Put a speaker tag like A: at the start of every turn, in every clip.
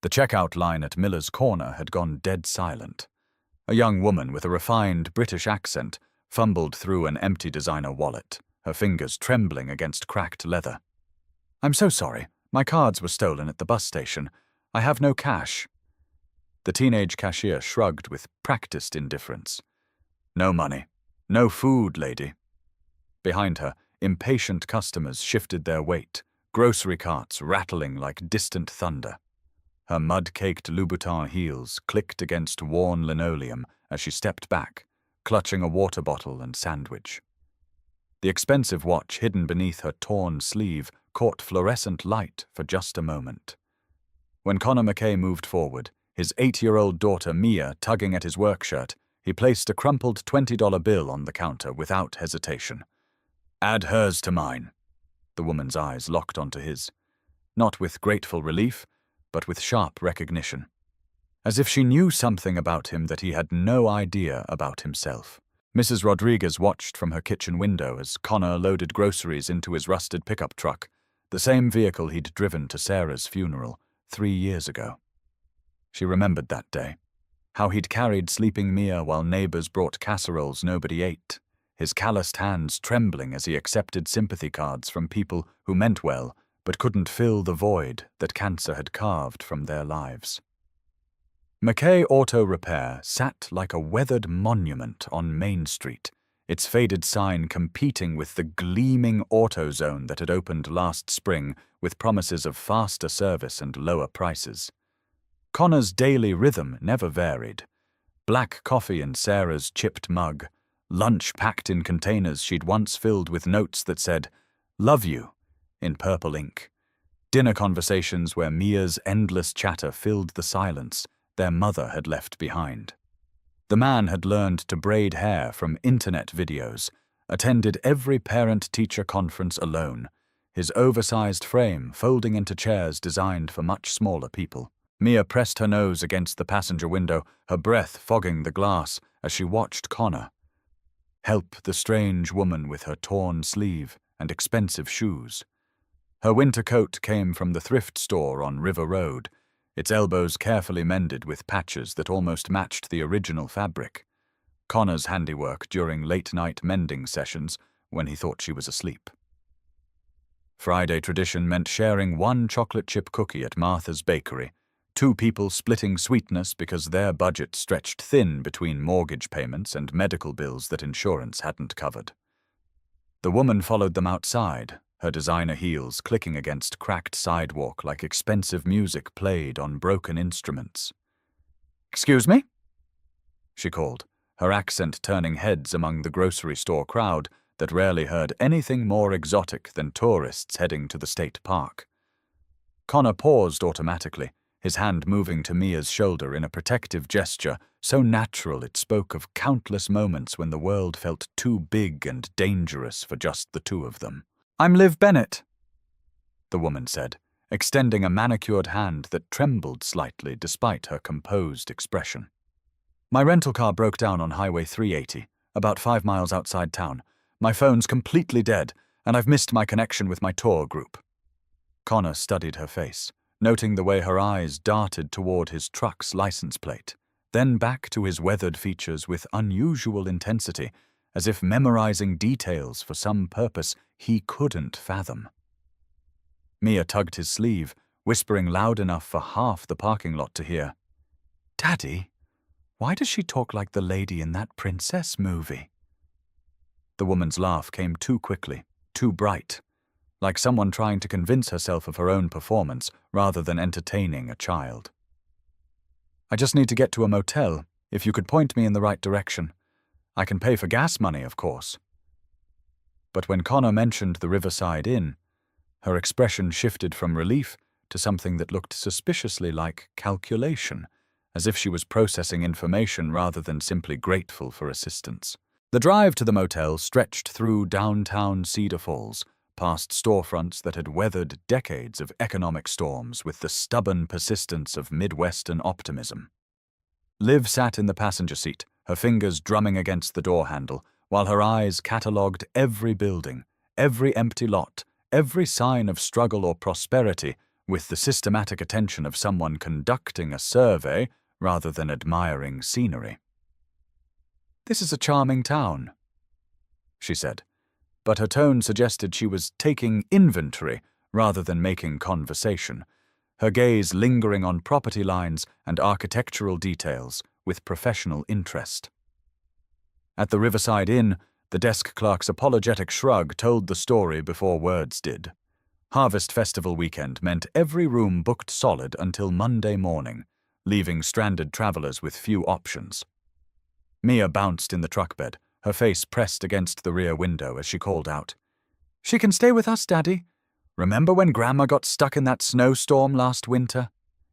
A: The checkout line at Miller's Corner had gone dead silent. A young woman with a refined British accent fumbled through an empty designer wallet, her fingers trembling against cracked leather. "I'm so sorry. My cards were stolen at the bus station. I have no cash." The teenage cashier shrugged with practiced indifference. "No money. No food, lady." Behind her, impatient customers shifted their weight, grocery carts rattling like distant thunder. Her mud-caked Louboutin heels clicked against worn linoleum as she stepped back, clutching a water bottle and sandwich. The expensive watch hidden beneath her torn sleeve caught fluorescent light for just a moment. When Connor McKay moved forward, his 8-year-old daughter Mia tugging at his work shirt, he placed a crumpled $20 bill on the counter without hesitation. "Add hers to mine." The woman's eyes locked onto his, not with grateful relief, but with sharp recognition, as if she knew something about him that he had no idea about himself. Mrs. Rodriguez watched from her kitchen window as Connor loaded groceries into his rusted pickup truck, the same vehicle he'd driven to Sarah's funeral 3 years ago. She remembered that day, how he'd carried sleeping Mia while neighbors brought casseroles nobody ate, his calloused hands trembling as he accepted sympathy cards from people who meant well but couldn't fill the void that cancer had carved from their lives. McKay Auto Repair sat like a weathered monument on Main Street, its faded sign competing with the gleaming AutoZone that had opened last spring with promises of faster service and lower prices. Connor's daily rhythm never varied. Black coffee in Sarah's chipped mug, lunch packed in containers she'd once filled with notes that said, "Love you," in purple ink. Dinner conversations where Mia's endless chatter filled the silence their mother had left behind. The man had learned to braid hair from internet videos, attended every parent-teacher conference alone, his oversized frame folding into chairs designed for much smaller people. Mia pressed her nose against the passenger window, her breath fogging the glass as she watched Connor help the strange woman with her torn sleeve and expensive shoes. Her winter coat came from the thrift store on River Road, its elbows carefully mended with patches that almost matched the original fabric. Connor's handiwork during late-night mending sessions when he thought she was asleep. Friday tradition meant sharing one chocolate chip cookie at Martha's Bakery, 2 people splitting sweetness because their budget stretched thin between mortgage payments and medical bills that insurance hadn't covered. The woman followed them outside, her designer heels clicking against cracked sidewalk like expensive music played on broken instruments. "Excuse me?" she called, her accent turning heads among the grocery store crowd that rarely heard anything more exotic than tourists heading to the state park. Connor paused automatically, his hand moving to Mia's shoulder in a protective gesture so natural it spoke of countless moments when the world felt too big and dangerous for just the two of them. "I'm Liv Bennett," the woman said, extending a manicured hand that trembled slightly despite her composed expression. "My rental car broke down on Highway 380, about 5 miles outside town. My phone's completely dead, and I've missed my connection with my tour group." Connor studied her face, noting the way her eyes darted toward his truck's license plate, then back to his weathered features with unusual intensity, as if memorizing details for some purpose he couldn't fathom. Mia tugged his sleeve, whispering loud enough for half the parking lot to hear. "Daddy, why does she talk like the lady in that princess movie?" The woman's laugh came too quickly, too bright, like someone trying to convince herself of her own performance rather than entertaining a child. "I just need to get to a motel, if you could point me in the right direction. I can pay for gas money, of course." But when Connor mentioned the Riverside Inn, her expression shifted from relief to something that looked suspiciously like calculation, as if she was processing information rather than simply grateful for assistance. The drive to the motel stretched through downtown Cedar Falls, past storefronts that had weathered decades of economic storms with the stubborn persistence of Midwestern optimism. Liv sat in the passenger seat, her fingers drumming against the door handle, while her eyes catalogued every building, every empty lot, every sign of struggle or prosperity with the systematic attention of someone conducting a survey rather than admiring scenery. "This is a charming town," she said, but her tone suggested she was taking inventory rather than making conversation, her gaze lingering on property lines and architectural details with professional interest. At the Riverside Inn, the desk clerk's apologetic shrug told the story before words did. Harvest Festival weekend meant every room booked solid until Monday morning, leaving stranded travelers with few options. Mia bounced in the truck bed, her face pressed against the rear window as she called out, "She can stay with us, Daddy. Remember when Grandma got stuck in that snowstorm last winter?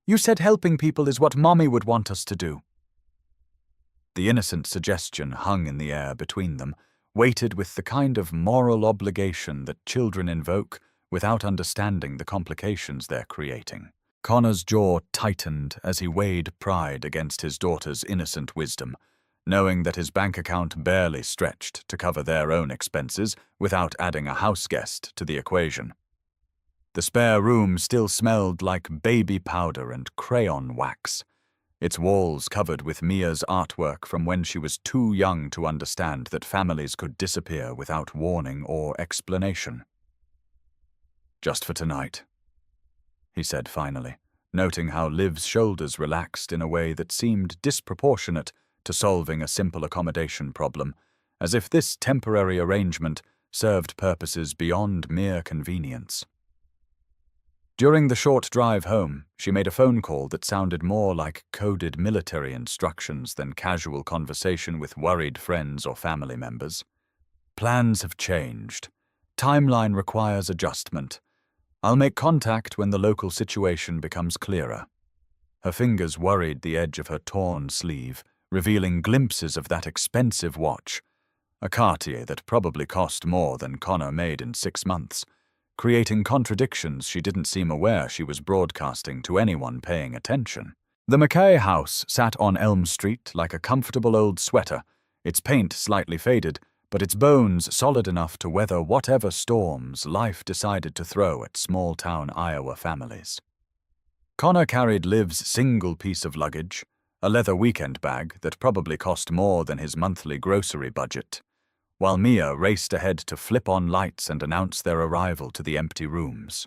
A: You said helping people is what Mommy would want us to do." The innocent suggestion hung in the air between them, weighted with the kind of moral obligation that children invoke without understanding the complications they're creating. Connor's jaw tightened as he weighed pride against his daughter's innocent wisdom, knowing that his bank account barely stretched to cover their own expenses without adding a house guest to the equation. The spare room still smelled like baby powder and crayon wax, its walls covered with Mia's artwork from when she was too young to understand that families could disappear without warning or explanation. "Just for tonight," he said finally, noting how Liv's shoulders relaxed in a way that seemed disproportionate to solving a simple accommodation problem, as if this temporary arrangement served purposes beyond mere convenience. During the short drive home, she made a phone call that sounded more like coded military instructions than casual conversation with worried friends or family members. "Plans have changed. Timeline requires adjustment. I'll make contact when the local situation becomes clearer." Her fingers worried the edge of her torn sleeve, revealing glimpses of that expensive watch, a Cartier that probably cost more than Connor made in 6 months, creating contradictions she didn't seem aware she was broadcasting to anyone paying attention. The Mackay house sat on Elm Street like a comfortable old sweater, its paint slightly faded, but its bones solid enough to weather whatever storms life decided to throw at small-town Iowa families. Connor carried Liv's single piece of luggage, a leather weekend bag that probably cost more than his monthly grocery budget, while Mia raced ahead to flip on lights and announce their arrival to the empty rooms.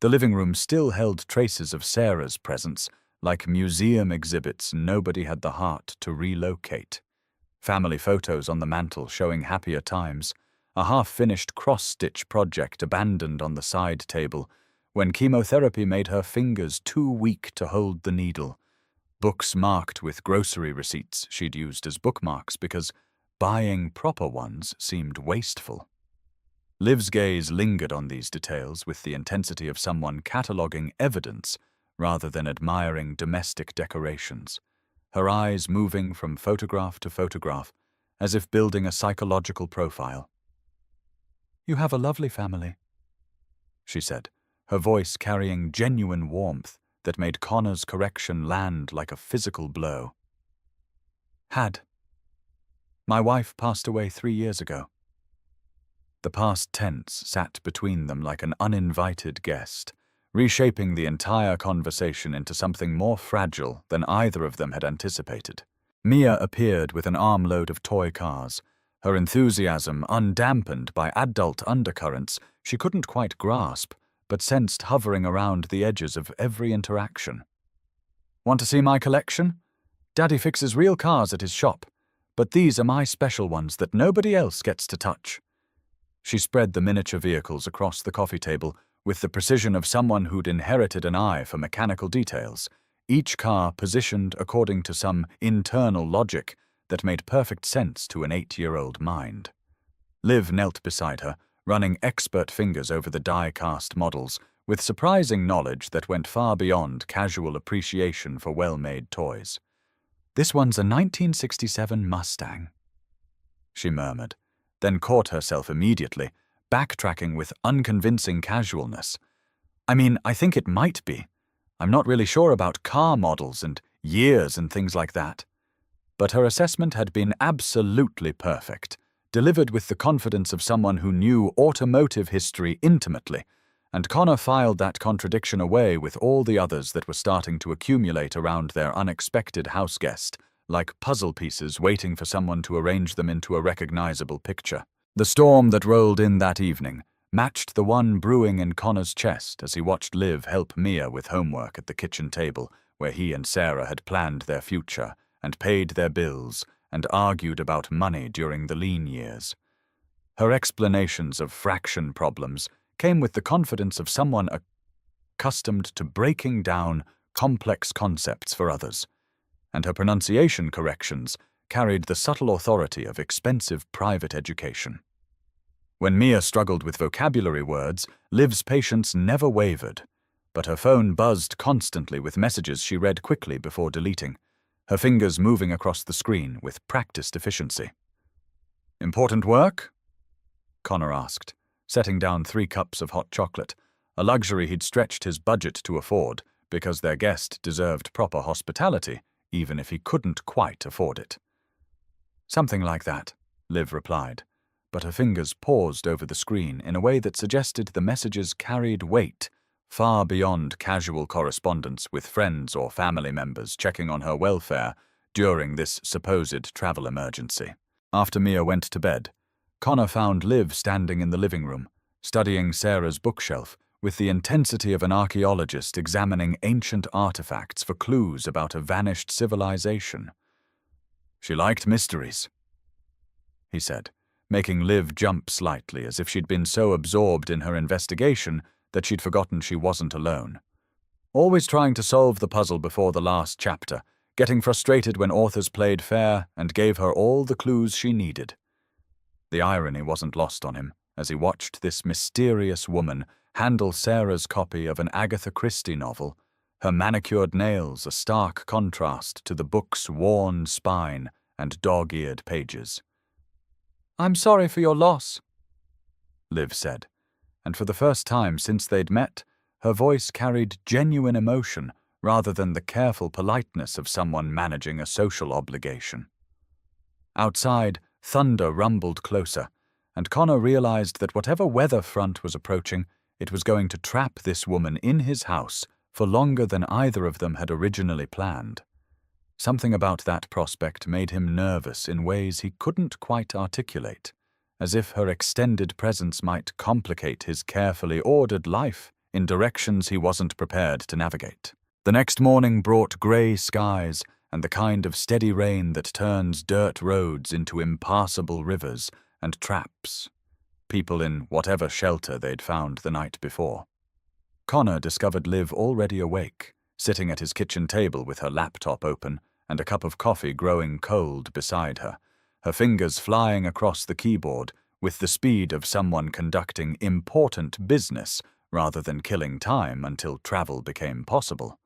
A: The living room still held traces of Sarah's presence, like museum exhibits nobody had the heart to relocate. Family photos on the mantel showing happier times, a half-finished cross-stitch project abandoned on the side table when chemotherapy made her fingers too weak to hold the needle, books marked with grocery receipts she'd used as bookmarks because buying proper ones seemed wasteful. Liv's gaze lingered on these details with the intensity of someone cataloguing evidence rather than admiring domestic decorations, her eyes moving from photograph to photograph as if building a psychological profile. "You have a lovely family," she said, her voice carrying genuine warmth that made Connor's correction land like a physical blow. "Had. My wife passed away 3 years ago." The past tense sat between them like an uninvited guest, reshaping the entire conversation into something more fragile than either of them had anticipated. Mia appeared with an armload of toy cars, her enthusiasm undampened by adult undercurrents she couldn't quite grasp, but sensed hovering around the edges of every interaction. "Want to see my collection? Daddy fixes real cars at his shop, but these are my special ones that nobody else gets to touch." She spread the miniature vehicles across the coffee table with the precision of someone who'd inherited an eye for mechanical details, each car positioned according to some internal logic that made perfect sense to an 8-year-old mind. Liv knelt beside her, running expert fingers over the die-cast models, with surprising knowledge that went far beyond casual appreciation for well-made toys. "This one's a 1967 Mustang," she murmured, then caught herself immediately, backtracking with unconvincing casualness. "I mean, I think it might be. I'm not really sure about car models and years and things like that." But her assessment had been absolutely perfect, delivered with the confidence of someone who knew automotive history intimately, and Connor filed that contradiction away with all the others that were starting to accumulate around their unexpected house guest, like puzzle pieces waiting for someone to arrange them into a recognizable picture. The storm that rolled in that evening matched the one brewing in Connor's chest as he watched Liv help Mia with homework at the kitchen table where he and Sarah had planned their future and paid their bills and argued about money during the lean years. Her explanations of fraction problems came with the confidence of someone accustomed to breaking down complex concepts for others, and her pronunciation corrections carried the subtle authority of expensive private education. When Mia struggled with vocabulary words, Liv's patience never wavered, but her phone buzzed constantly with messages she read quickly before deleting, her fingers moving across the screen with practiced efficiency. "Important work?" Connor asked, setting down 3 cups of hot chocolate, a luxury he'd stretched his budget to afford because their guest deserved proper hospitality, even if he couldn't quite afford it. "Something like that," Liv replied, but her fingers paused over the screen in a way that suggested the messages carried weight, far beyond casual correspondence with friends or family members checking on her welfare during this supposed travel emergency. After Mia went to bed, Connor found Liv standing in the living room, studying Sarah's bookshelf with the intensity of an archaeologist examining ancient artifacts for clues about a vanished civilization. "She liked mysteries," he said, making Liv jump slightly as if she'd been so absorbed in her investigation that she'd forgotten she wasn't alone. "Always trying to solve the puzzle before the last chapter, getting frustrated when authors played fair and gave her all the clues she needed." The irony wasn't lost on him as he watched this mysterious woman handle Sarah's copy of an Agatha Christie novel, her manicured nails a stark contrast to the book's worn spine and dog-eared pages. "I'm sorry for your loss," Liv said, and for the first time since they'd met, her voice carried genuine emotion rather than the careful politeness of someone managing a social obligation. Outside, thunder rumbled closer, and Connor realized that whatever weather front was approaching, it was going to trap this woman in his house for longer than either of them had originally planned. Something about that prospect made him nervous in ways he couldn't quite articulate, as if her extended presence might complicate his carefully ordered life in directions he wasn't prepared to navigate. The next morning brought grey skies and the kind of steady rain that turns dirt roads into impassable rivers and traps people in whatever shelter they'd found the night before. Connor discovered Liv already awake, sitting at his kitchen table with her laptop open and a cup of coffee growing cold beside her, her fingers flying across the keyboard with the speed of someone conducting important business rather than killing time until travel became possible.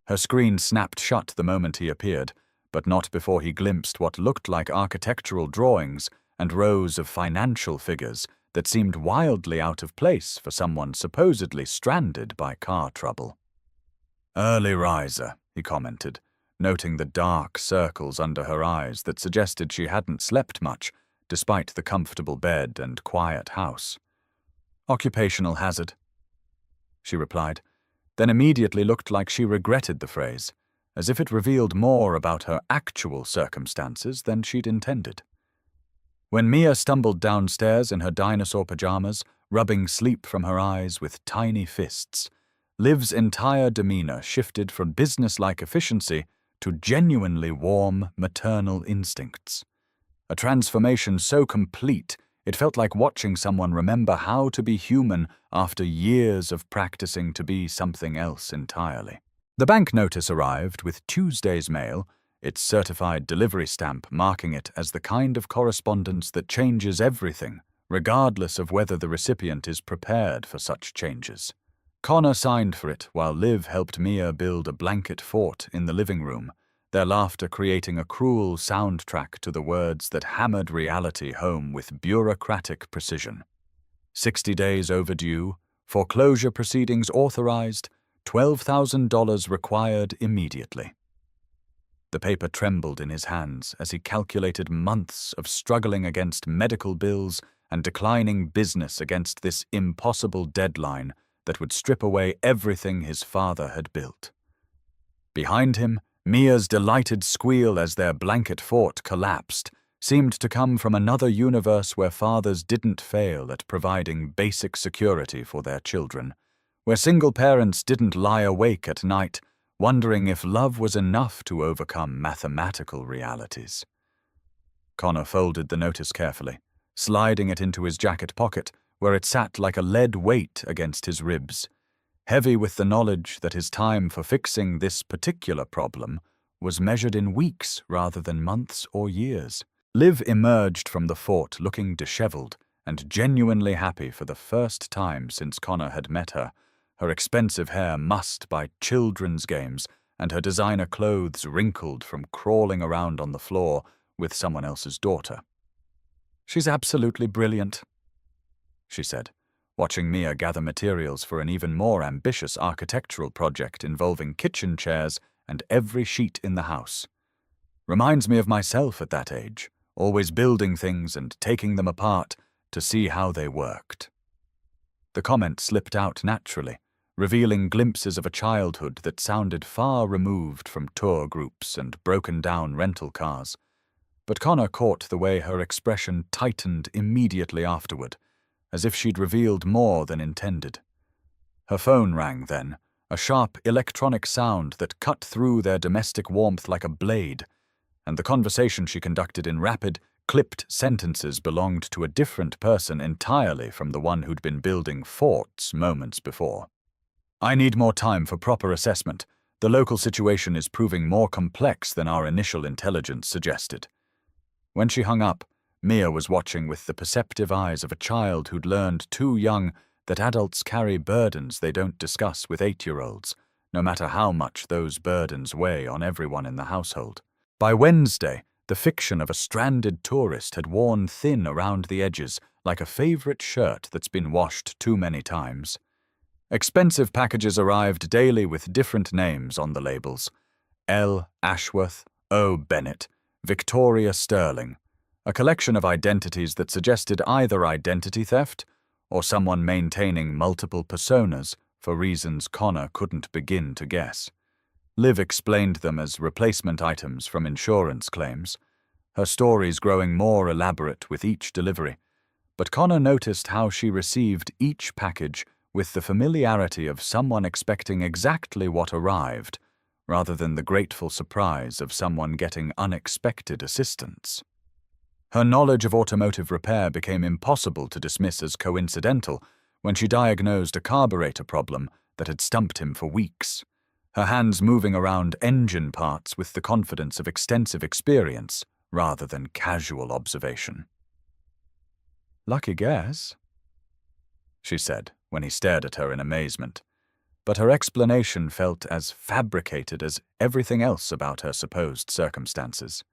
A: Her screen snapped shut the moment he appeared, but not before he glimpsed what looked like architectural drawings and rows of financial figures that seemed wildly out of place for someone supposedly stranded by car trouble. "Early riser," he commented, noting the dark circles under her eyes that suggested she hadn't slept much, despite the comfortable bed and quiet house. "Occupational hazard," she replied, then immediately looked like she regretted the phrase, as if it revealed more about her actual circumstances than she'd intended. When Mia stumbled downstairs in her dinosaur pajamas, rubbing sleep from her eyes with tiny fists, Liv's entire demeanor shifted from business-like efficiency to genuinely warm maternal instincts. A transformation so complete, it felt like watching someone remember how to be human after years of practicing to be something else entirely. The bank notice arrived with Tuesday's mail, its certified delivery stamp marking it as the kind of correspondence that changes everything, regardless of whether the recipient is prepared for such changes. Connor signed for it while Liv helped Mia build a blanket fort in the living room, their laughter creating a cruel soundtrack to the words that hammered reality home with bureaucratic precision. 60 days overdue, foreclosure proceedings authorized, $12,000 required immediately. The paper trembled in his hands as he calculated months of struggling against medical bills and declining business against this impossible deadline that would strip away everything his father had built. Behind him, Mia's delighted squeal as their blanket fort collapsed seemed to come from another universe where fathers didn't fail at providing basic security for their children, where single parents didn't lie awake at night wondering if love was enough to overcome mathematical realities. Connor folded the notice carefully, sliding it into his jacket pocket, where it sat like a lead weight against his ribs, heavy with the knowledge that his time for fixing this particular problem was measured in weeks rather than months or years. Liv emerged from the fort looking disheveled and genuinely happy for the first time since Connor had met her, her expensive hair mussed by children's games and her designer clothes wrinkled from crawling around on the floor with someone else's daughter. "She's absolutely brilliant," she said, watching Mia gather materials for an even more ambitious architectural project involving kitchen chairs and every sheet in the house. "Reminds me of myself at that age, always building things and taking them apart to see how they worked." The comment slipped out naturally, revealing glimpses of a childhood that sounded far removed from tour groups and broken-down rental cars. But Connor caught the way her expression tightened immediately afterward, as if she'd revealed more than intended. Her phone rang then, a sharp electronic sound that cut through their domestic warmth like a blade, and the conversation she conducted in rapid, clipped sentences belonged to a different person entirely from the one who'd been building forts moments before. "I need more time for proper assessment. The local situation is proving more complex than our initial intelligence suggested." When she hung up, Mia was watching with the perceptive eyes of a child who'd learned too young that adults carry burdens they don't discuss with 8-year-olds, no matter how much those burdens weigh on everyone in the household. By Wednesday, the fiction of a stranded tourist had worn thin around the edges like a favorite shirt that's been washed too many times. Expensive packages arrived daily with different names on the labels: L. Ashworth, O. Bennett, Victoria Sterling, a collection of identities that suggested either identity theft or someone maintaining multiple personas for reasons Connor couldn't begin to guess. Liv explained them as replacement items from insurance claims, her stories growing more elaborate with each delivery, but Connor noticed how she received each package with the familiarity of someone expecting exactly what arrived, rather than the grateful surprise of someone getting unexpected assistance. Her knowledge of automotive repair became impossible to dismiss as coincidental when she diagnosed a carburetor problem that had stumped him for weeks, her hands moving around engine parts with the confidence of extensive experience rather than casual observation. "Lucky guess," she said when he stared at her in amazement, but her explanation felt as fabricated as everything else about her supposed circumstances.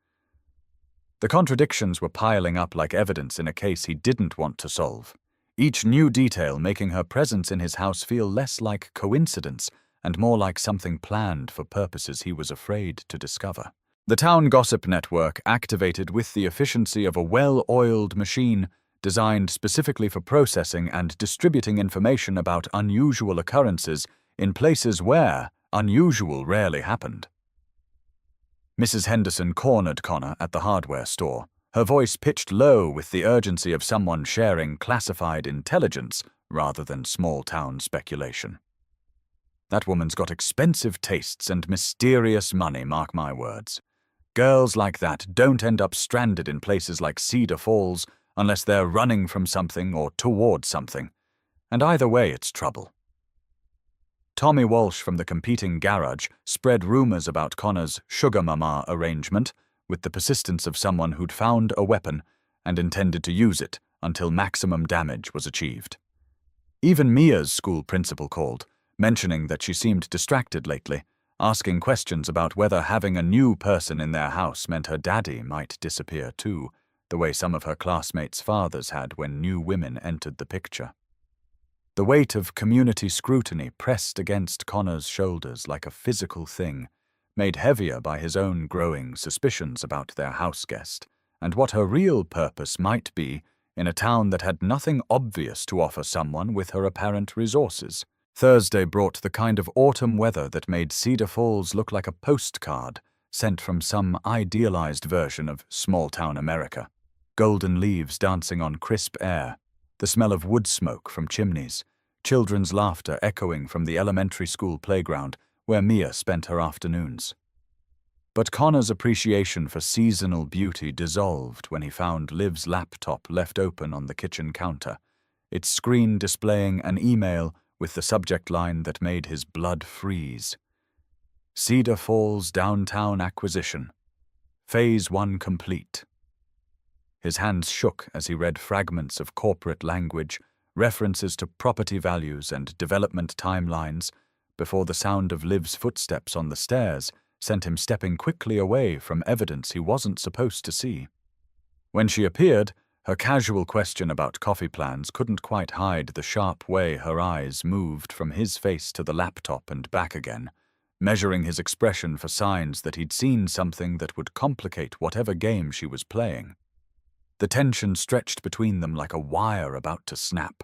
A: The contradictions were piling up like evidence in a case he didn't want to solve, each new detail making her presence in his house feel less like coincidence and more like something planned for purposes he was afraid to discover. The town gossip network activated with the efficiency of a well-oiled machine designed specifically for processing and distributing information about unusual occurrences in places where unusual rarely happened. Mrs. Henderson cornered Connor at the hardware store, her voice pitched low with the urgency of someone sharing classified intelligence rather than small-town speculation. "That woman's got expensive tastes and mysterious money, mark my words. Girls like that don't end up stranded in places like Cedar Falls unless they're running from something or toward something, and either way it's trouble." Tommy Walsh from the competing garage spread rumors about Connor's sugar mama arrangement with the persistence of someone who'd found a weapon and intended to use it until maximum damage was achieved. Even Mia's school principal called, mentioning that she seemed distracted lately, asking questions about whether having a new person in their house meant her daddy might disappear too, the way some of her classmates' fathers had when new women entered the picture. The weight of community scrutiny pressed against Connor's shoulders like a physical thing, made heavier by his own growing suspicions about their houseguest, and what her real purpose might be in a town that had nothing obvious to offer someone with her apparent resources. Thursday brought the kind of autumn weather that made Cedar Falls look like a postcard sent from some idealized version of small-town America. Golden leaves dancing on crisp air, the smell of wood smoke from chimneys, children's laughter echoing from the elementary school playground where Mia spent her afternoons. But Connor's appreciation for seasonal beauty dissolved when he found Liv's laptop left open on the kitchen counter, its screen displaying an email with the subject line that made his blood freeze. Cedar Falls Downtown Acquisition. Phase 1 complete. His hands shook as he read fragments of corporate language, references to property values and development timelines, before the sound of Liv's footsteps on the stairs sent him stepping quickly away from evidence he wasn't supposed to see. When she appeared, her casual question about coffee plans couldn't quite hide the sharp way her eyes moved from his face to the laptop and back again, measuring his expression for signs that he'd seen something that would complicate whatever game she was playing. The tension stretched between them like a wire about to snap,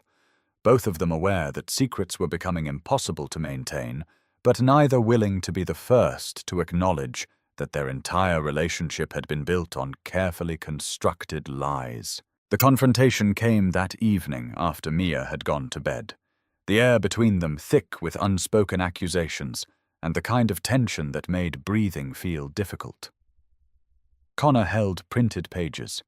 A: both of them aware that secrets were becoming impossible to maintain, but neither willing to be the first to acknowledge that their entire relationship had been built on carefully constructed lies. The confrontation came that evening after Mia had gone to bed, the air between them thick with unspoken accusations and the kind of tension that made breathing feel difficult. Connor held printed pages,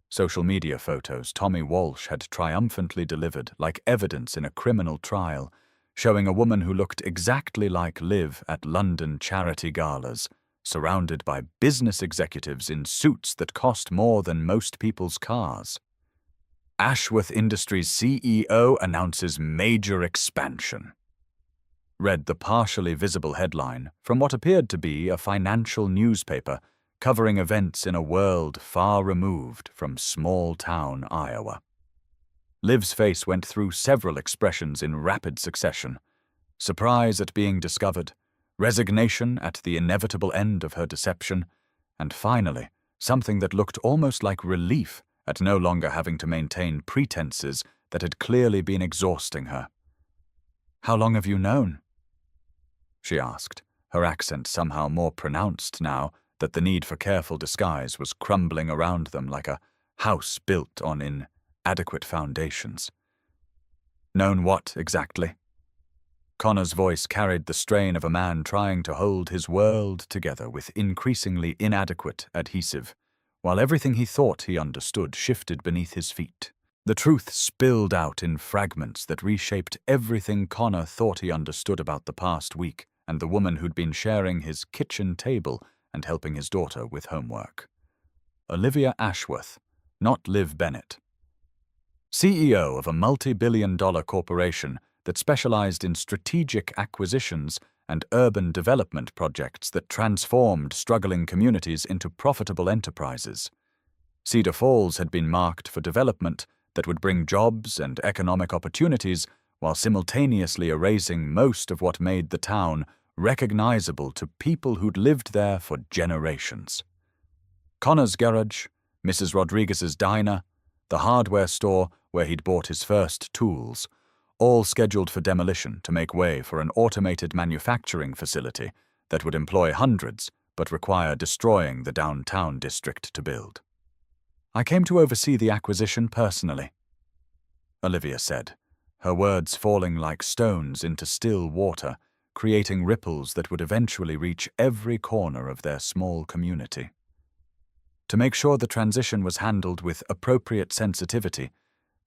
A: social media photos Tommy Walsh had triumphantly delivered like evidence in a criminal trial, showing a woman who looked exactly like Liv at London charity galas, surrounded by business executives in suits that cost more than most people's cars. Ashworth Industries CEO announces major expansion, read the partially visible headline from what appeared to be a financial newspaper covering events in a world far removed from small-town Iowa. Liv's face went through several expressions in rapid succession: surprise at being discovered, resignation at the inevitable end of her deception, and finally, something that looked almost like relief at no longer having to maintain pretenses that had clearly been exhausting her. "How long have you known?" she asked, her accent somehow more pronounced now that the need for careful disguise was crumbling around them like a house built on inadequate foundations. "Known what, exactly?" Connor's voice carried the strain of a man trying to hold his world together with increasingly inadequate adhesive, while everything he thought he understood shifted beneath his feet. The truth spilled out in fragments that reshaped everything Connor thought he understood about the past week and the woman who'd been sharing his kitchen table and helping his daughter with homework. Olivia Ashworth, not Liv Bennett. CEO of a multi-billion-dollar corporation that specialized in strategic acquisitions and urban development projects that transformed struggling communities into profitable enterprises. Cedar Falls had been marked for development that would bring jobs and economic opportunities while simultaneously erasing most of what made the town recognizable to people who'd lived there for generations. Connor's garage, Mrs. Rodriguez's diner, the hardware store where he'd bought his first tools, all scheduled for demolition to make way for an automated manufacturing facility that would employ hundreds but require destroying the downtown district to build. "I came to oversee the acquisition personally," Olivia said, her words falling like stones into still water, creating ripples that would eventually reach every corner of their small community. To make sure the transition was handled with appropriate sensitivity,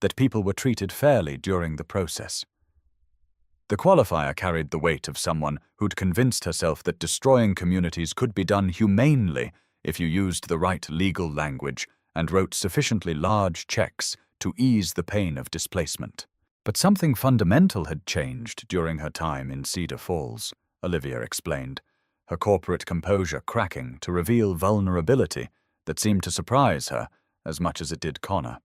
A: that people were treated fairly during the process. The qualifier carried the weight of someone who'd convinced herself that destroying communities could be done humanely if you used the right legal language and wrote sufficiently large checks to ease the pain of displacement. But something fundamental had changed during her time in Cedar Falls, Olivia explained, her corporate composure cracking to reveal vulnerability that seemed to surprise her as much as it did Connor.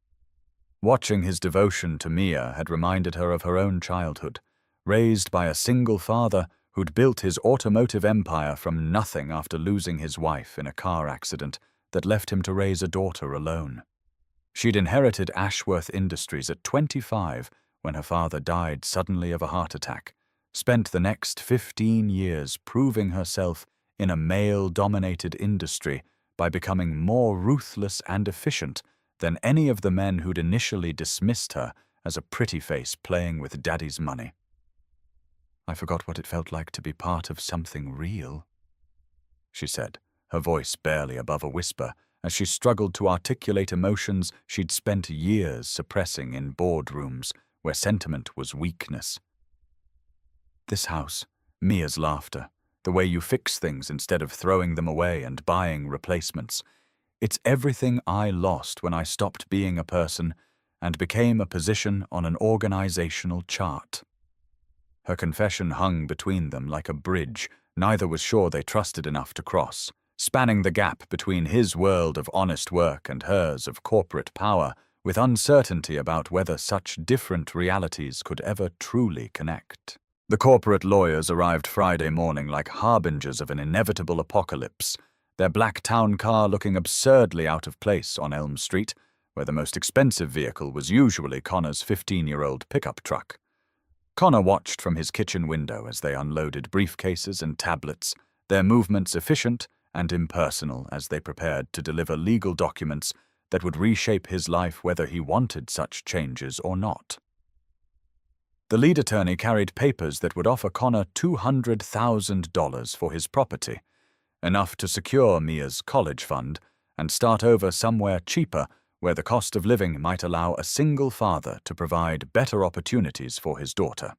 A: Watching his devotion to Mia had reminded her of her own childhood, raised by a single father who'd built his automotive empire from nothing after losing his wife in a car accident that left him to raise a daughter alone. She'd inherited Ashworth Industries at 25 when her father died suddenly of a heart attack, spent the next 15 years proving herself in a male-dominated industry by becoming more ruthless and efficient than any of the men who'd initially dismissed her as a pretty face playing with Daddy's money. "I forgot what it felt like to be part of something real," she said, her voice barely above a whisper, as she struggled to articulate emotions she'd spent years suppressing in boardrooms where sentiment was weakness. "This house, Mia's laughter, the way you fix things instead of throwing them away and buying replacements. It's everything I lost when I stopped being a person and became a position on an organizational chart." Her confession hung between them like a bridge neither was sure they trusted enough to cross, spanning the gap between his world of honest work and hers of corporate power, with uncertainty about whether such different realities could ever truly connect. The corporate lawyers arrived Friday morning like harbingers of an inevitable apocalypse, their black town car looking absurdly out of place on Elm Street, where the most expensive vehicle was usually Connor's 15-year-old pickup truck. Connor watched from his kitchen window as they unloaded briefcases and tablets, their movements efficient and impersonal as they prepared to deliver legal documents that would reshape his life whether he wanted such changes or not. The lead attorney carried papers that would offer Connor $200,000 for his property, enough to secure Mia's college fund and start over somewhere cheaper where the cost of living might allow a single father to provide better opportunities for his daughter.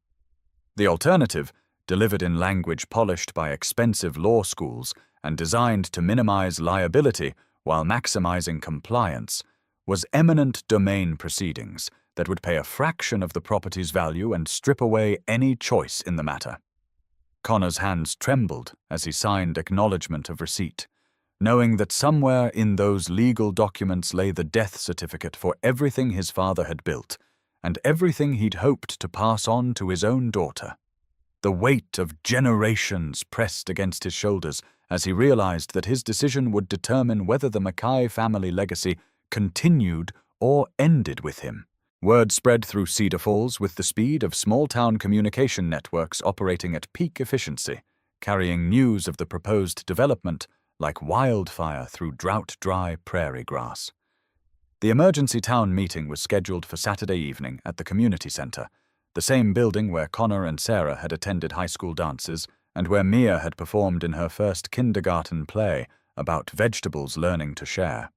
A: The alternative, delivered in language polished by expensive law schools and designed to minimize liability while maximizing compliance, was eminent domain proceedings that would pay a fraction of the property's value and strip away any choice in the matter. Connor's hands trembled as he signed acknowledgement of receipt, knowing that somewhere in those legal documents lay the death certificate for everything his father had built and everything he'd hoped to pass on to his own daughter. The weight of generations pressed against his shoulders as he realized that his decision would determine whether the Mackay family legacy continued or ended with him. Word spread through Cedar Falls with the speed of small-town communication networks operating at peak efficiency, carrying news of the proposed development like wildfire through drought-dry prairie grass. The emergency town meeting was scheduled for Saturday evening at the community center, the same building where Connor and Sarah had attended high school dances and where Mia had performed in her first kindergarten play about vegetables learning to share.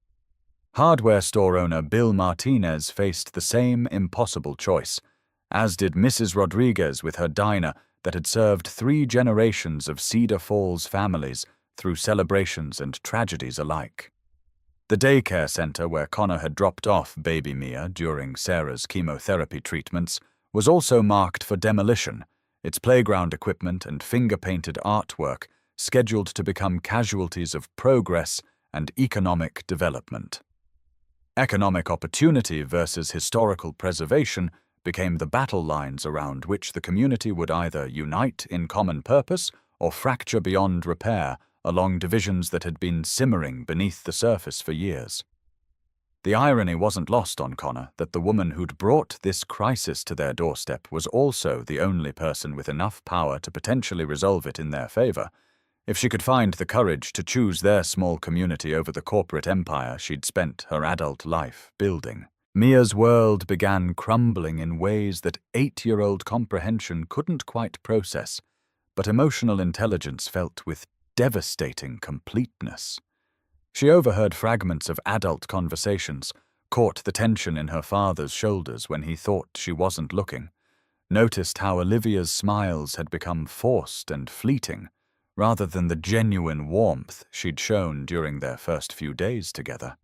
A: Hardware store owner Bill Martinez faced the same impossible choice, as did Mrs. Rodriguez with her diner that had served 3 generations of Cedar Falls families through celebrations and tragedies alike. The daycare center where Connor had dropped off baby Mia during Sarah's chemotherapy treatments was also marked for demolition, its playground equipment and finger-painted artwork scheduled to become casualties of progress and economic development. Economic opportunity versus historical preservation became the battle lines around which the community would either unite in common purpose or fracture beyond repair along divisions that had been simmering beneath the surface for years. The irony wasn't lost on Connor that the woman who'd brought this crisis to their doorstep was also the only person with enough power to potentially resolve it in their favor, if she could find the courage to choose their small community over the corporate empire she'd spent her adult life building. Mia's world began crumbling in ways that 8-year-old comprehension couldn't quite process, but emotional intelligence felt with devastating completeness. She overheard fragments of adult conversations, caught the tension in her father's shoulders when he thought she wasn't looking, noticed how Olivia's smiles had become forced and fleeting, rather than the genuine warmth she'd shown during their first few days together.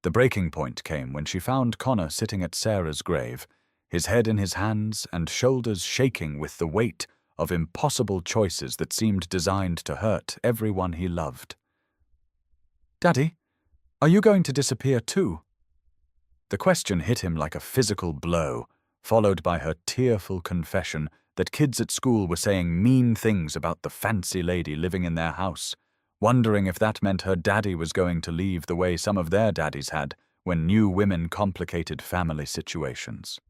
A: The breaking point came when she found Connor sitting at Sarah's grave, his head in his hands and shoulders shaking with the weight of impossible choices that seemed designed to hurt everyone he loved. "Daddy, are you going to disappear too?" The question hit him like a physical blow, followed by her tearful confession that kids at school were saying mean things about the fancy lady living in their house, wondering if that meant her daddy was going to leave the way some of their daddies had, when new women complicated family situations.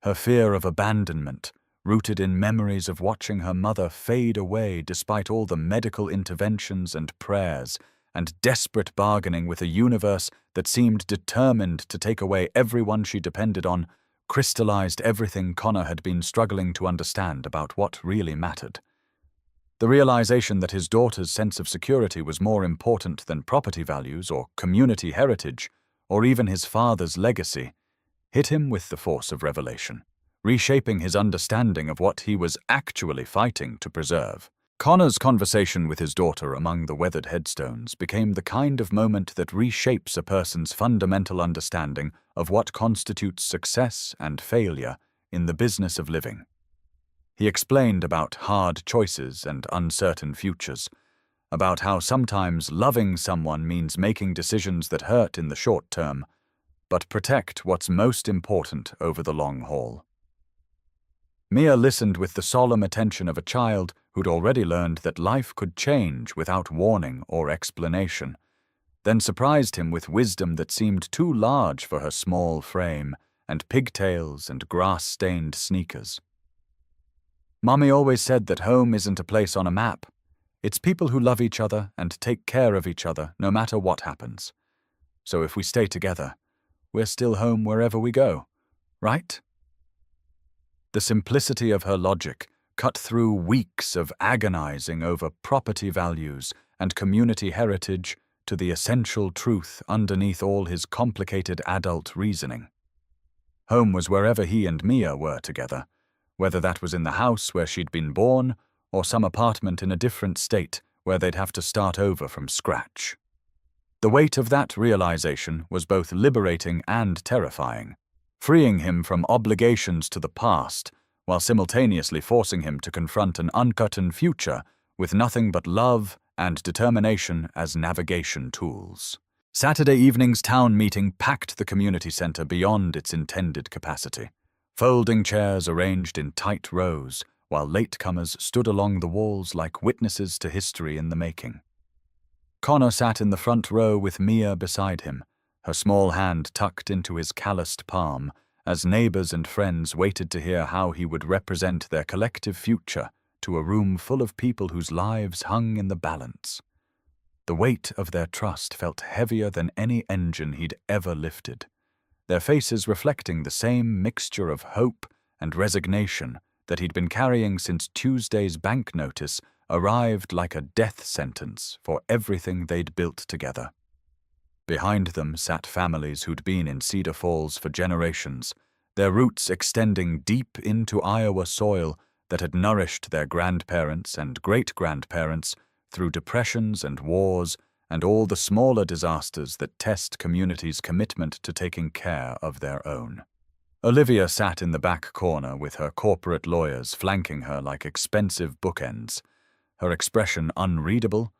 A: Her fear of abandonment, rooted in memories of watching her mother fade away despite all the medical interventions and prayers, and desperate bargaining with a universe that seemed determined to take away everyone she depended on, crystallized everything Connor had been struggling to understand about what really mattered. The realization that his daughter's sense of security was more important than property values or community heritage, or even his father's legacy, hit him with the force of revelation, reshaping his understanding of what he was actually fighting to preserve. Connor's conversation with his daughter among the weathered headstones became the kind of moment that reshapes a person's fundamental understanding of what constitutes success and failure in the business of living. He explained about hard choices and uncertain futures, about how sometimes loving someone means making decisions that hurt in the short term, but protect what's most important over the long haul. Mia listened with the solemn attention of a child who'd already learned that life could change without warning or explanation, then surprised him with wisdom that seemed too large for her small frame and pigtails and grass-stained sneakers. "Mommy always said that home isn't a place on a map. It's people who love each other and take care of each other no matter what happens. So if we stay together, we're still home wherever we go, right?" The simplicity of her logic cut through weeks of agonizing over property values and community heritage to the essential truth underneath all his complicated adult reasoning. Home was wherever he and Mia were together, whether that was in the house where she'd been born or some apartment in a different state where they'd have to start over from scratch. The weight of that realization was both liberating and terrifying, freeing him from obligations to the past while simultaneously forcing him to confront an uncertain future with nothing but love and determination as navigation tools. Saturday evening's town meeting packed the community center beyond its intended capacity. Folding chairs arranged in tight rows, while latecomers stood along the walls like witnesses to history in the making. Connor sat in the front row with Mia beside him, her small hand tucked into his calloused palm, as neighbors and friends waited to hear how he would represent their collective future to a room full of people whose lives hung in the balance. The weight of their trust felt heavier than any engine he'd ever lifted, their faces reflecting the same mixture of hope and resignation that he'd been carrying since Tuesday's bank notice arrived like a death sentence for everything they'd built together. Behind them sat families who'd been in Cedar Falls for generations, their roots extending deep into Iowa soil that had nourished their grandparents and great-grandparents through depressions and wars and all the smaller disasters that test communities' commitment to taking care of their own. Olivia sat in the back corner with her corporate lawyers flanking her like expensive bookends, her expression unreadable,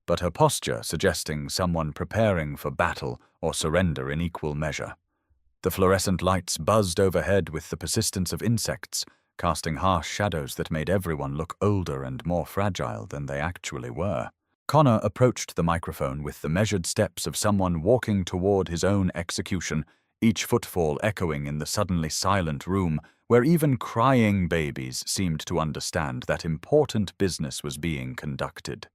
A: but her posture suggesting someone preparing for battle or surrender in equal measure. The fluorescent lights buzzed overhead with the persistence of insects, casting harsh shadows that made everyone look older and more fragile than they actually were. Connor approached the microphone with the measured steps of someone walking toward his own execution, each footfall echoing in the suddenly silent room where even crying babies seemed to understand that important business was being conducted.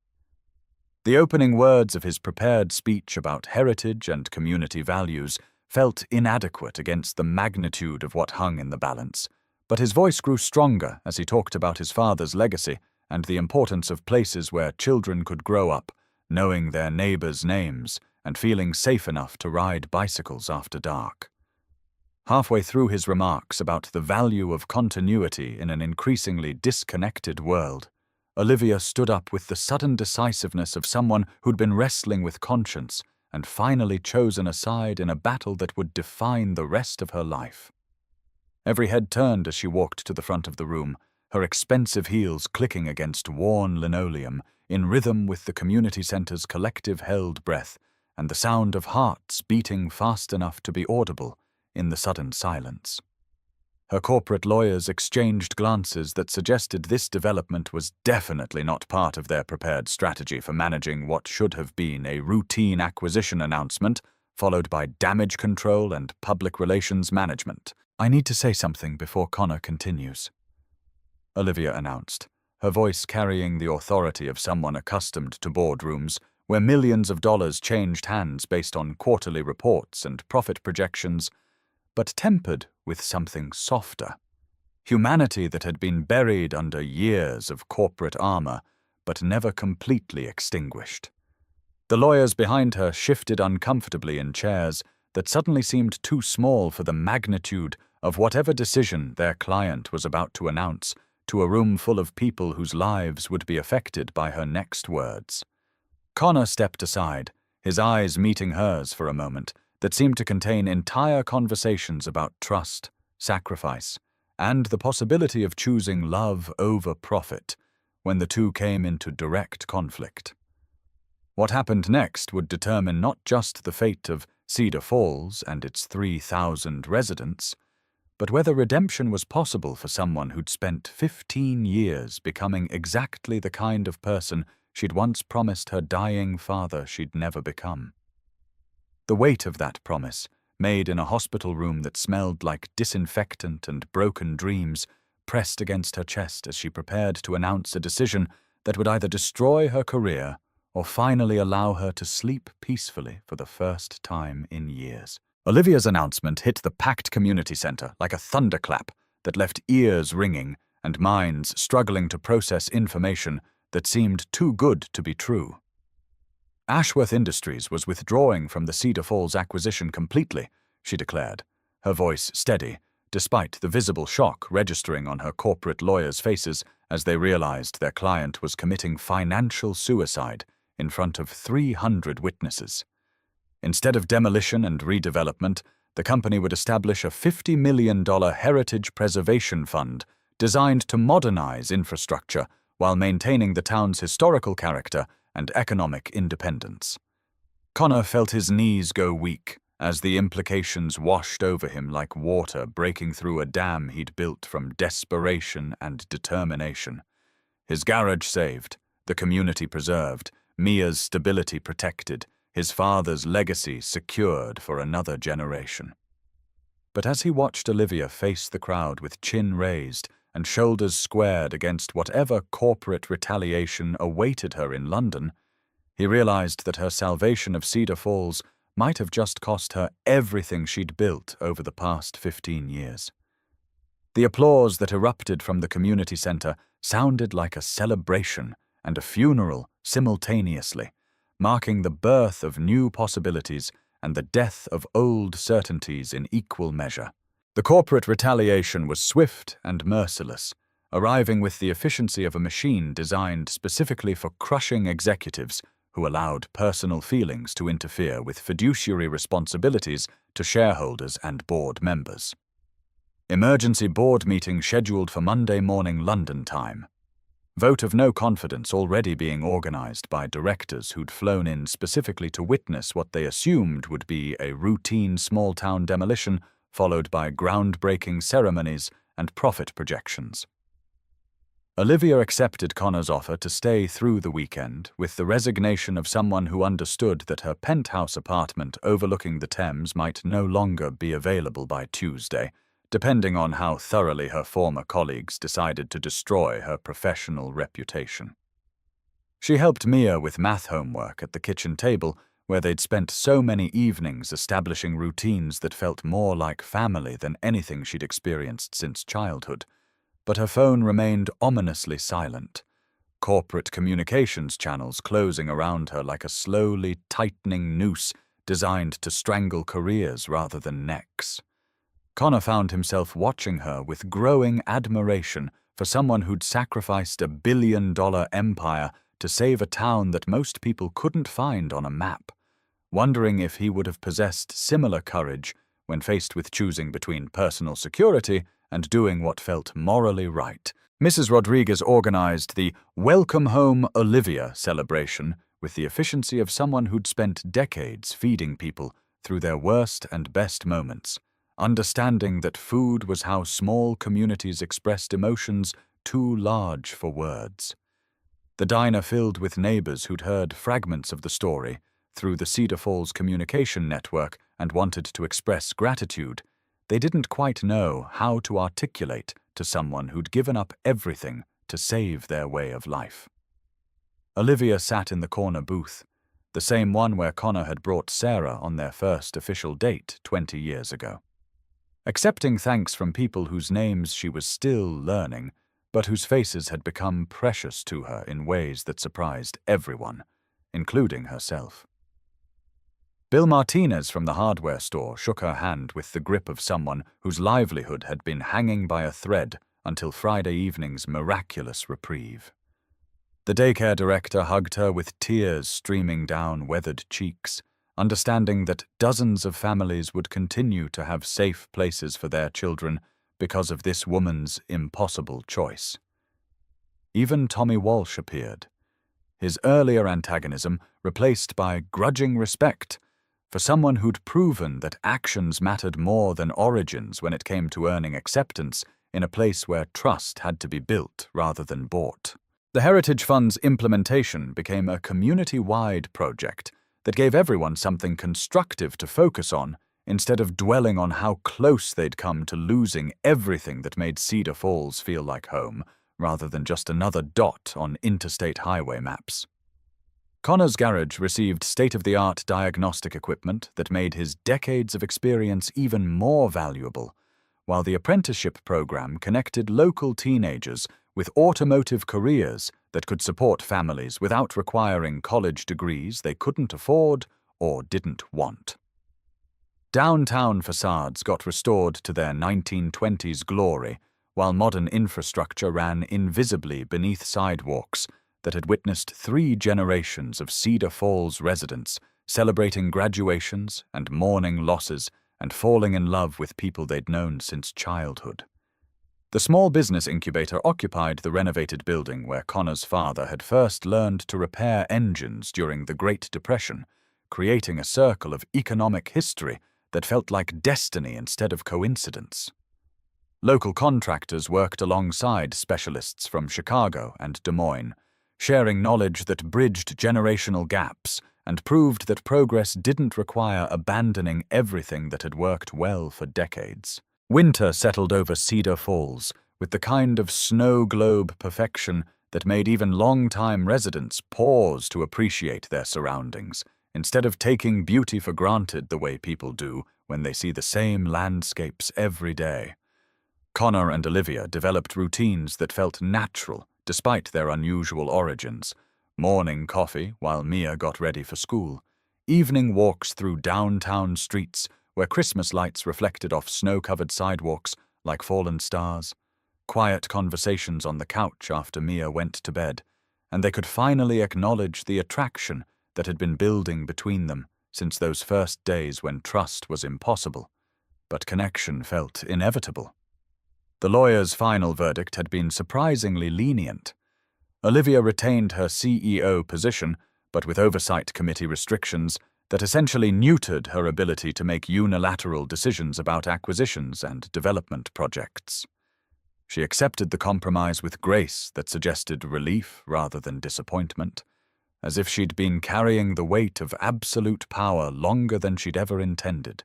A: The opening words of his prepared speech about heritage and community values felt inadequate against the magnitude of what hung in the balance, but his voice grew stronger as he talked about his father's legacy and the importance of places where children could grow up, knowing their neighbors' names and feeling safe enough to ride bicycles after dark. Halfway through his remarks about the value of continuity in an increasingly disconnected world, Olivia stood up with the sudden decisiveness of someone who'd been wrestling with conscience and finally chosen a side in a battle that would define the rest of her life. Every head turned as she walked to the front of the room, her expensive heels clicking against worn linoleum, in rhythm with the community center's collective held breath and the sound of hearts beating fast enough to be audible in the sudden silence. Her corporate lawyers exchanged glances that suggested this development was definitely not part of their prepared strategy for managing what should have been a routine acquisition announcement followed by damage control and public relations management. "I need to say something before Connor continues," Olivia announced, her voice carrying the authority of someone accustomed to boardrooms where millions of dollars changed hands based on quarterly reports and profit projections, but tempered with something softer. Humanity that had been buried under years of corporate armor, but never completely extinguished. The lawyers behind her shifted uncomfortably in chairs that suddenly seemed too small for the magnitude of whatever decision their client was about to announce to a room full of people whose lives would be affected by her next words. Connor stepped aside, his eyes meeting hers for a moment that seemed to contain entire conversations about trust, sacrifice, and the possibility of choosing love over profit when the two came into direct conflict. What happened next would determine not just the fate of Cedar Falls and its 3,000 residents, but whether redemption was possible for someone who'd spent 15 years becoming exactly the kind of person she'd once promised her dying father she'd never become. The weight of that promise, made in a hospital room that smelled like disinfectant and broken dreams, pressed against her chest as she prepared to announce a decision that would either destroy her career or finally allow her to sleep peacefully for the first time in years. Olivia's announcement hit the packed community center like a thunderclap that left ears ringing and minds struggling to process information that seemed too good to be true. Ashworth Industries was withdrawing from the Cedar Falls acquisition completely, she declared, her voice steady, despite the visible shock registering on her corporate lawyers' faces as they realized their client was committing financial suicide in front of 300 witnesses. Instead of demolition and redevelopment, the company would establish a $50 million heritage preservation fund designed to modernize infrastructure while maintaining the town's historical character and economic independence. Connor felt his knees go weak as the implications washed over him like water breaking through a dam he'd built from desperation and determination. His garage saved, the community preserved, Mia's stability protected, his father's legacy secured for another generation. But as he watched Olivia face the crowd with chin raised and shoulders squared against whatever corporate retaliation awaited her in London, he realized that her salvation of Cedar Falls might have just cost her everything she'd built over the past 15 years. The applause that erupted from the community center sounded like a celebration and a funeral simultaneously, marking the birth of new possibilities and the death of old certainties in equal measure. The corporate retaliation was swift and merciless, arriving with the efficiency of a machine designed specifically for crushing executives who allowed personal feelings to interfere with fiduciary responsibilities to shareholders and board members. Emergency board meeting scheduled for Monday morning London time. Vote of no confidence already being organized by directors who'd flown in specifically to witness what they assumed would be a routine small-town demolition followed by groundbreaking ceremonies and profit projections. Olivia accepted Connor's offer to stay through the weekend with the resignation of someone who understood that her penthouse apartment overlooking the Thames might no longer be available by Tuesday, depending on how thoroughly her former colleagues decided to destroy her professional reputation. She helped Mia with math homework at the kitchen table, where they'd spent so many evenings establishing routines that felt more like family than anything she'd experienced since childhood. But her phone remained ominously silent, corporate communications channels closing around her like a slowly tightening noose designed to strangle careers rather than necks. Connor found himself watching her with growing admiration for someone who'd sacrificed a billion-dollar empire to save a town that most people couldn't find on a map, wondering if he would have possessed similar courage when faced with choosing between personal security and doing what felt morally right. Mrs. Rodriguez organized the Welcome Home Olivia celebration with the efficiency of someone who'd spent decades feeding people through their worst and best moments, understanding that food was how small communities expressed emotions too large for words. The diner filled with neighbors who'd heard fragments of the story, through the Cedar Falls communication network and wanted to express gratitude, they didn't quite know how to articulate to someone who'd given up everything to save their way of life. Olivia sat in the corner booth, the same one where Connor had brought Sarah on their first official date 20 years ago. Accepting thanks from people whose names she was still learning, but whose faces had become precious to her in ways that surprised everyone, including herself. Bill Martinez from the hardware store shook her hand with the grip of someone whose livelihood had been hanging by a thread until Friday evening's miraculous reprieve. The daycare director hugged her with tears streaming down weathered cheeks, understanding that dozens of families would continue to have safe places for their children because of this woman's impossible choice. Even Tommy Walsh appeared, his earlier antagonism replaced by grudging respect for someone who'd proven that actions mattered more than origins when it came to earning acceptance in a place where trust had to be built rather than bought. The Heritage Fund's implementation became a community-wide project that gave everyone something constructive to focus on instead of dwelling on how close they'd come to losing everything that made Cedar Falls feel like home, rather than just another dot on interstate highway maps. Connor's garage received state-of-the-art diagnostic equipment that made his decades of experience even more valuable, while the apprenticeship program connected local teenagers with automotive careers that could support families without requiring college degrees they couldn't afford or didn't want. Downtown facades got restored to their 1920s glory, while modern infrastructure ran invisibly beneath sidewalks that had witnessed 3 generations of Cedar Falls residents celebrating graduations and mourning losses and falling in love with people they'd known since childhood. The small business incubator occupied the renovated building where Connor's father had first learned to repair engines during the Great Depression, creating a circle of economic history that felt like destiny instead of coincidence. Local contractors worked alongside specialists from Chicago and Des Moines, sharing knowledge that bridged generational gaps and proved that progress didn't require abandoning everything that had worked well for decades. Winter settled over Cedar Falls with the kind of snow globe perfection that made even long-time residents pause to appreciate their surroundings, instead of taking beauty for granted the way people do when they see the same landscapes every day. Connor and Olivia developed routines that felt natural despite their unusual origins: morning coffee while Mia got ready for school, evening walks through downtown streets where Christmas lights reflected off snow-covered sidewalks like fallen stars, quiet conversations on the couch after Mia went to bed, and they could finally acknowledge the attraction that had been building between them since those first days when trust was impossible, but connection felt inevitable. The lawyer's final verdict had been surprisingly lenient. Olivia retained her CEO position, but with oversight committee restrictions that essentially neutered her ability to make unilateral decisions about acquisitions and development projects. She accepted the compromise with grace that suggested relief rather than disappointment, as if she'd been carrying the weight of absolute power longer than she'd ever intended,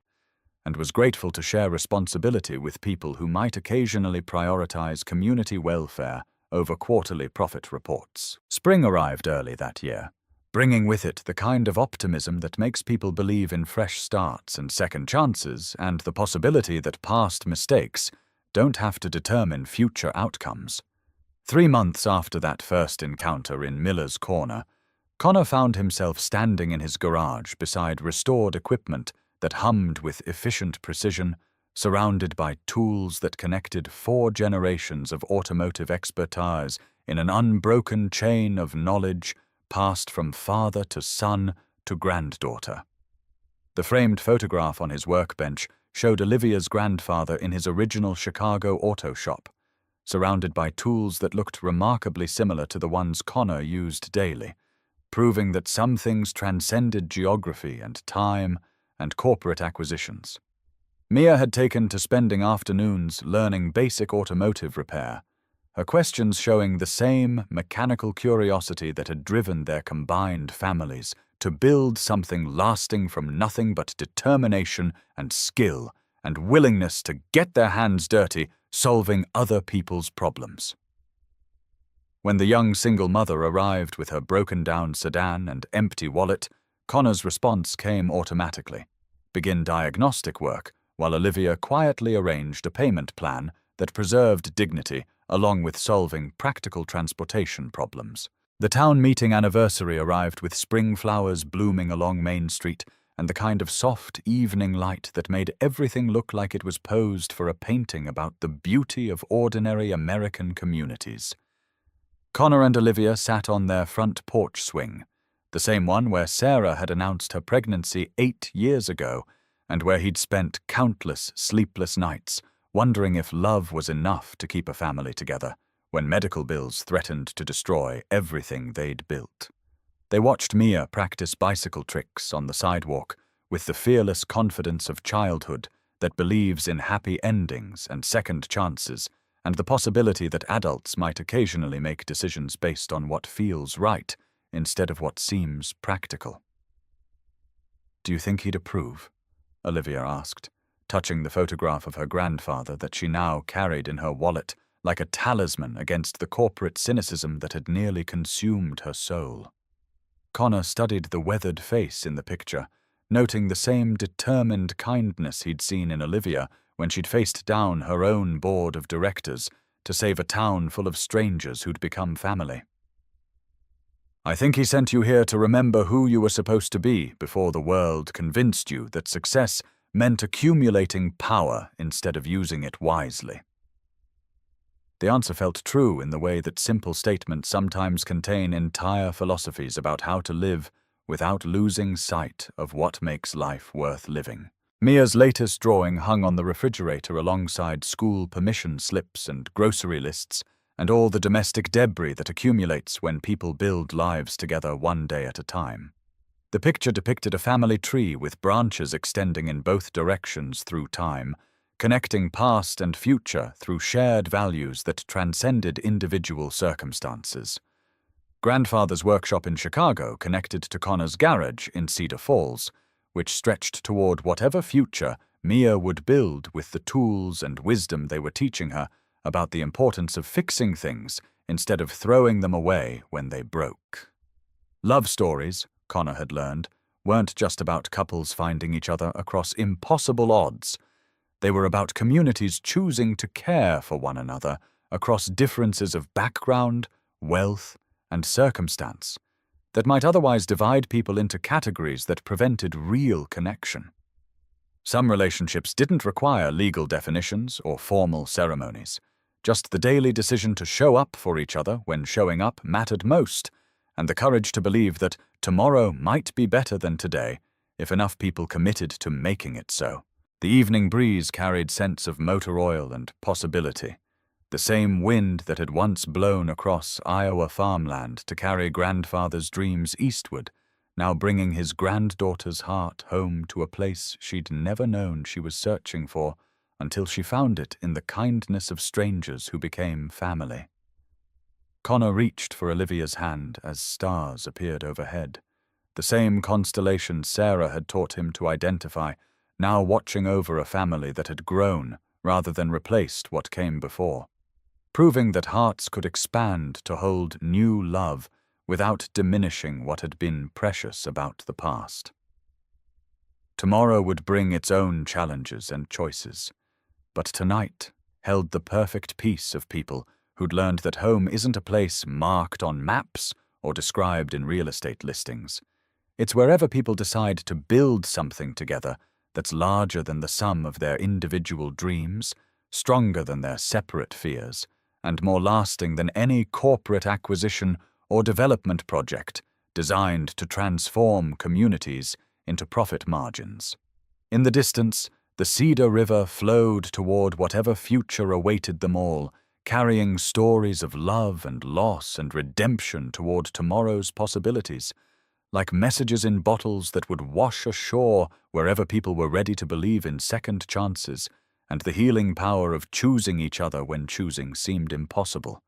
A: and was grateful to share responsibility with people who might occasionally prioritize community welfare over quarterly profit reports. Spring arrived early that year, bringing with it the kind of optimism that makes people believe in fresh starts and second chances and the possibility that past mistakes don't have to determine future outcomes. 3 months after that first encounter in Miller's Corner, Connor found himself standing in his garage beside restored equipment that hummed with efficient precision, surrounded by tools that connected 4 generations of automotive expertise in an unbroken chain of knowledge passed from father to son to granddaughter. The framed photograph on his workbench showed Olivia's grandfather in his original Chicago auto shop, surrounded by tools that looked remarkably similar to the ones Connor used daily, proving that some things transcended geography and time and corporate acquisitions. Mia had taken to spending afternoons learning basic automotive repair, her questions showing the same mechanical curiosity that had driven their combined families to build something lasting from nothing but determination and skill and willingness to get their hands dirty solving other people's problems. When the young single mother arrived with her broken-down sedan and empty wallet, Connor's response came automatically: begin diagnostic work, while Olivia quietly arranged a payment plan that preserved dignity along with solving practical transportation problems. The town meeting anniversary arrived with spring flowers blooming along Main Street and the kind of soft evening light that made everything look like it was posed for a painting about the beauty of ordinary American communities. Connor and Olivia sat on their front porch swing, the same one where Sarah had announced her pregnancy 8 years ago, and where he'd spent countless sleepless nights wondering if love was enough to keep a family together when medical bills threatened to destroy everything they'd built. They watched Mia practice bicycle tricks on the sidewalk with the fearless confidence of childhood that believes in happy endings and second chances and the possibility that adults might occasionally make decisions based on what feels right instead of what seems practical. "Do you think he'd approve?" Olivia asked, touching the photograph of her grandfather that she now carried in her wallet like a talisman against the corporate cynicism that had nearly consumed her soul. Connor studied the weathered face in the picture, noting the same determined kindness he'd seen in Olivia when she'd faced down her own board of directors to save a town full of strangers who'd become family. "I think he sent you here to remember who you were supposed to be before the world convinced you that success meant accumulating power instead of using it wisely." The answer felt true in the way that simple statements sometimes contain entire philosophies about how to live without losing sight of what makes life worth living. Mia's latest drawing hung on the refrigerator alongside school permission slips and grocery lists and all the domestic debris that accumulates when people build lives together one day at a time. The picture depicted a family tree with branches extending in both directions through time, connecting past and future through shared values that transcended individual circumstances. Grandfather's workshop in Chicago connected to Connor's garage in Cedar Falls, which stretched toward whatever future Mia would build with the tools and wisdom they were teaching her about the importance of fixing things instead of throwing them away when they broke. Love stories, Connor had learned, weren't just about couples finding each other across impossible odds. They were about communities choosing to care for one another across differences of background, wealth, and circumstance that might otherwise divide people into categories that prevented real connection. Some relationships didn't require legal definitions or formal ceremonies, just the daily decision to show up for each other when showing up mattered most, and the courage to believe that tomorrow might be better than today if enough people committed to making it so. The evening breeze carried scents of motor oil and possibility, the same wind that had once blown across Iowa farmland to carry grandfather's dreams eastward, now bringing his granddaughter's heart home to a place she'd never known she was searching for until she found it in the kindness of strangers who became family. Connor reached for Olivia's hand as stars appeared overhead, the same constellation Sarah had taught him to identify, now watching over a family that had grown rather than replaced what came before, proving that hearts could expand to hold new love without diminishing what had been precious about the past. Tomorrow would bring its own challenges and choices, but tonight held the perfect peace of people who'd learned that home isn't a place marked on maps or described in real estate listings. It's wherever people decide to build something together that's larger than the sum of their individual dreams, stronger than their separate fears, and more lasting than any corporate acquisition or development project designed to transform communities into profit margins. In the distance, the Cedar River flowed toward whatever future awaited them all, carrying stories of love and loss and redemption toward tomorrow's possibilities, like messages in bottles that would wash ashore wherever people were ready to believe in second chances and the healing power of choosing each other when choosing seemed impossible.